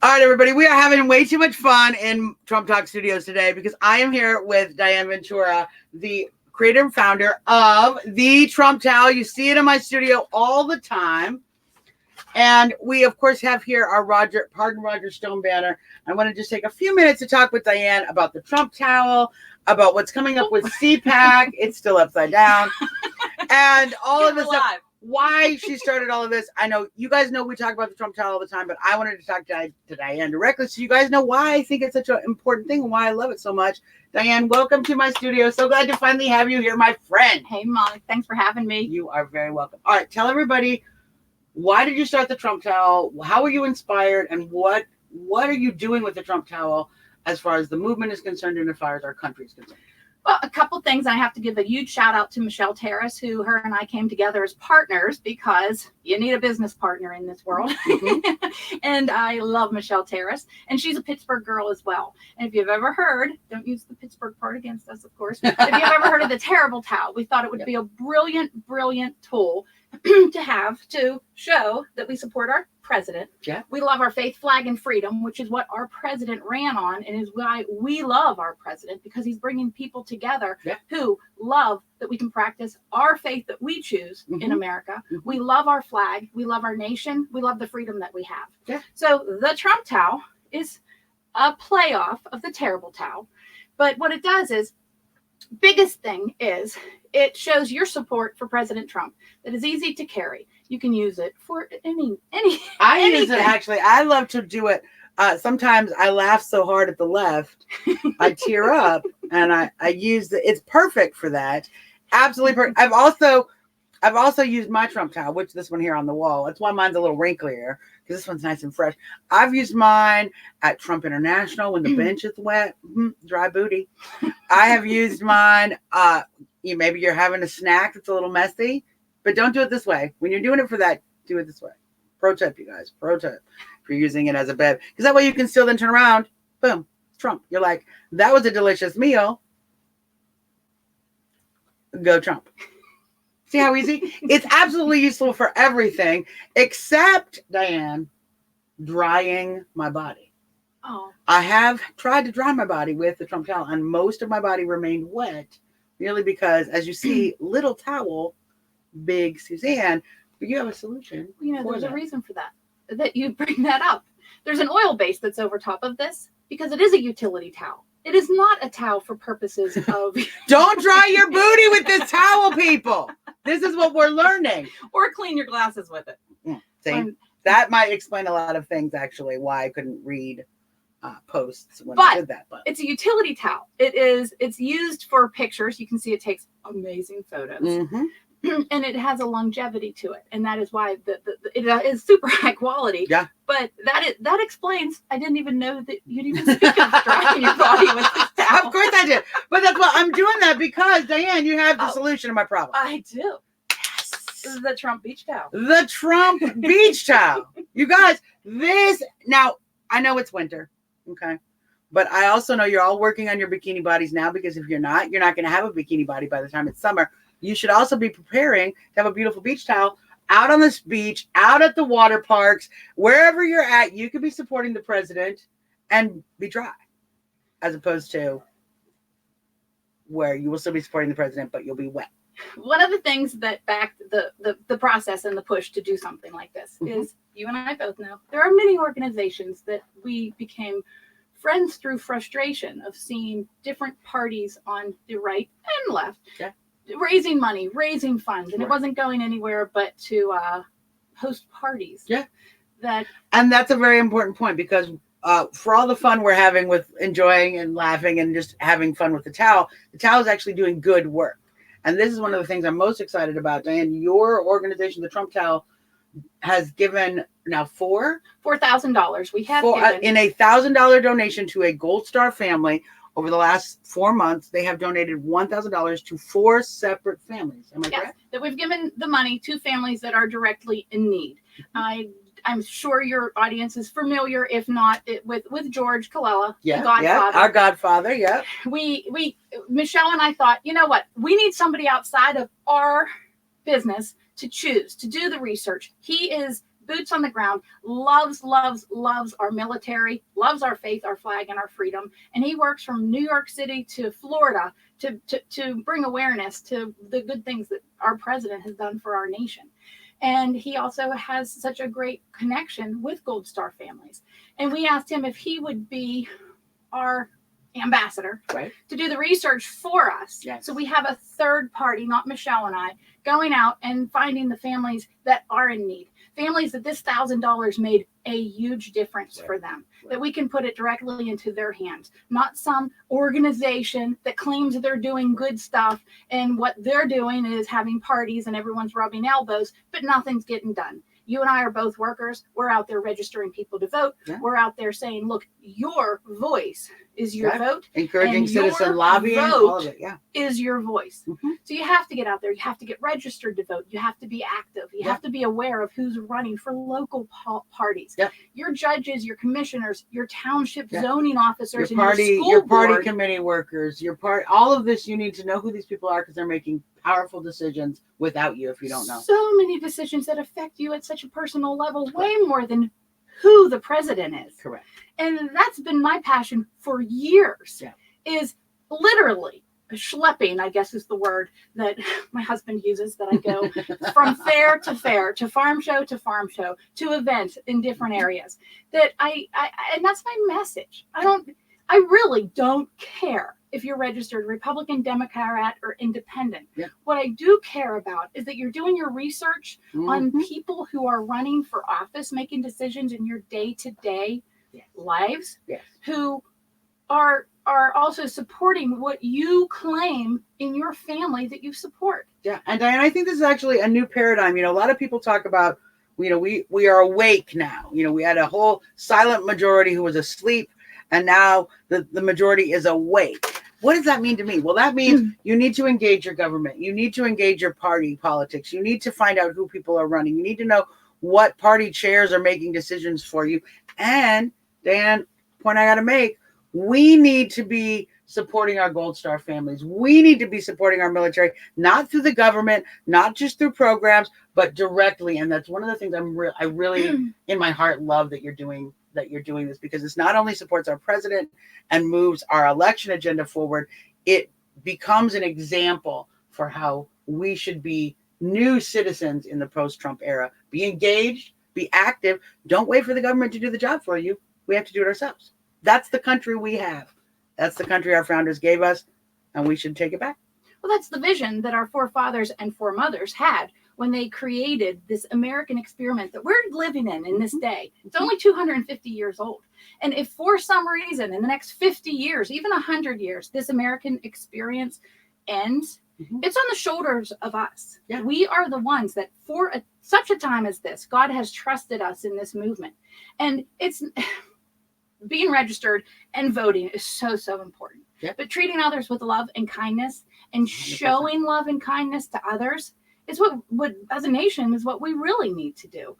All right, everybody, we are having way too much fun in Trump Talk Studios today because I am here with Diane Ventura, the creator and founder of the Trump Towel. You see it in my studio all the time. And we, of course, have here our Pardon Roger Stone banner. I want to just take a few minutes to talk with Diane about the Trump Towel, about what's coming up with CPAC. It's still upside down. And all of this stuff. Why she started all of this. I know you guys know we talk about the Trump Towel all the time, but I wanted to talk to Diane directly so you guys know why I think it's such an important thing and why I love it so much. Diane, welcome to my studio. So glad to finally have you here, my friend. Hey, Molly. Thanks for having me. You are very welcome. All right, tell everybody, why did you start the Trump Towel? How were you inspired? And what are you doing with the Trump Towel as far as the movement is concerned and as far as our country is concerned? Well, a couple things. I have to give a huge shout out to Michelle Terrace, who her and I came together as partners because you need a business partner in this world. Mm-hmm. And I love Michelle Terrace, and she's a Pittsburgh girl as well. And if you've ever heard, don't use the Pittsburgh part against us, of course. If you've ever heard of the Terrible Towel, we thought it would be a brilliant, brilliant tool to have to show that we support our president. Yeah. We love our faith, flag, and freedom, which is what our president ran on, and is why we love our president, because he's bringing people together who love that we can practice our faith that we choose in America. We love our flag. We love our nation. We love the freedom that we have. Yeah. So the Trump Towel is a playoff of the Terrible Towel. But what it does is, biggest thing is it shows your support for President Trump. That is easy to carry. You can use it for anything. Use it actually. I love to do it. Sometimes I laugh so hard at the left, I tear up, and I use it's perfect for that. Absolutely perfect. I've also used my Trump Towel, which this one here on the wall. That's why mine's a little wrinklier because this one's nice and fresh. I've used mine at Trump International when the bench is wet, dry booty. I have used mine. Maybe you're having a snack that's a little messy, but don't do it this way. When you're doing it for that, do it this way. Pro tip, you guys. Pro tip. If you're using it as a bed, because that way you can still then turn around. Boom, Trump. You're like, that was a delicious meal. Go Trump. See how easy? It's absolutely useful for everything except, Diane, drying my body. Oh. I have tried to dry my body with the Trump Towel, and most of my body remained wet, merely because, as you see, little towel, big Suzanne, but you have a solution. There's a reason for that you bring that up. There's an oil base that's over top of this because it is a utility towel. It is not a towel for purposes of... Don't dry your booty with this towel, people. This is what we're learning. Or clean your glasses with it. See, that might explain a lot of things, actually, why I couldn't read posts when I did that. But it's a utility towel. It's used for pictures. You can see it takes amazing photos. Mm-hmm. And it has a longevity to it, and that is why it is super high quality. Yeah. But that explains. I didn't even know that you'd even speak of drying your body with this towel. Of course I did, but that's why I'm doing that, because Diane, you have the solution to my problem. I do. Yes. This is the Trump beach towel. The Trump beach towel. You guys, now I know it's winter, okay, but I also know you're all working on your bikini bodies now, because if you're not going to have a bikini body by the time it's summer. You should also be preparing to have a beautiful beach towel out on this beach, out at the water parks, wherever you're at. You could be supporting the president and be dry, as opposed to where you will still be supporting the president, but you'll be wet. One of the things that backed the process and the push to do something like this is, you and I both know, there are many organizations that we became friends through frustration of seeing different parties on the right and left. Yeah. Raising money, raising funds, and it wasn't going anywhere but to host parties. Yeah. And that's a very important point, because for all the fun we're having with enjoying and laughing and just having fun with the towel is actually doing good work. And this is one of the things I'm most excited about, Diane. Your organization, the Trump Towel, has given now $4,000. We have given in a $1,000 donation to a Gold Star family. Over the last 4 months, they have donated $1,000 to 4 separate families. Am I correct? That we've given the money to families that are directly in need. I'm sure your audience is familiar, if not, with George Colella, the Godfather. Yeah, our Godfather. Yeah. We Michelle and I thought, you know what? We need somebody outside of our business to choose to do the research. He is boots on the ground, loves our military, loves our faith, our flag, and our freedom. And he works from New York City to Florida to bring awareness to the good things that our president has done for our nation. And he also has such a great connection with Gold Star families. And we asked him if he would be our ambassador to do the research for us. Yes. So we have a third party, not Michelle and I, going out and finding the families that are in need. Families that this $1,000 made a huge difference for them, that we can put it directly into their hands, not some organization that claims they're doing good stuff and what they're doing is having parties and everyone's rubbing elbows, but nothing's getting done. You and I are both workers. We're out there registering people to vote. Yeah. We're out there saying, look, your voice is your vote. Encouraging citizen lobbying, all of it, is your voice. Mm-hmm. So you have to get out there. You have to get registered to vote. You have to be active. You have to be aware of who's running for local parties. Yeah. Your judges, your commissioners, your township zoning officers, your party committee workers, all of this, you need to know who these people are because they're making powerful decisions without you if you don't know. So many decisions that affect you at such a personal level, way more than who the president is. Correct. And that's been my passion for years, is literally schlepping, I guess is the word that my husband uses, that I go from fair, to farm show, to events in different areas. That and that's my message. I really don't care if you're registered Republican, Democrat, or Independent. Yeah. What I do care about is that you're doing your research on people who are running for office, making decisions in your day-to-day lives, who are also supporting what you claim in your family that you support. Yeah, and Diane, I think this is actually a new paradigm. A lot of people talk about, we are awake now. We had a whole silent majority who was asleep, and now the majority is awake. What does that mean to me? Well, that means you need to engage your government. You need to engage your party politics. You need to find out who people are running. You need to know what party chairs are making decisions for you. And Dan, point I got to make, we need to be supporting our Gold Star families. We need to be supporting our military, not through the government, not just through programs, but directly. And that's one of the things I really in my heart love that you're doing this, because it's not only supports our president and moves our election agenda forward, it becomes an example for how we should be new citizens in the post-Trump era. Be engaged, be active. Don't wait for the government to do the job for you. We have to do it ourselves. That's the country we have. That's the country our founders gave us, and we should take it back. Well, that's the vision that our forefathers and foremothers had when they created this American experiment that we're living in this day. It's only 250 years old. And if for some reason in the next 50 years, even 100 years, this American experience ends, it's on the shoulders of us. Yeah. We are the ones that for such a time as this, God has trusted us in this movement. And it's being registered and voting is so, so important. Yep. But treating others with love and kindness and 100%. Showing love and kindness to others is what as a nation is what we really need to do.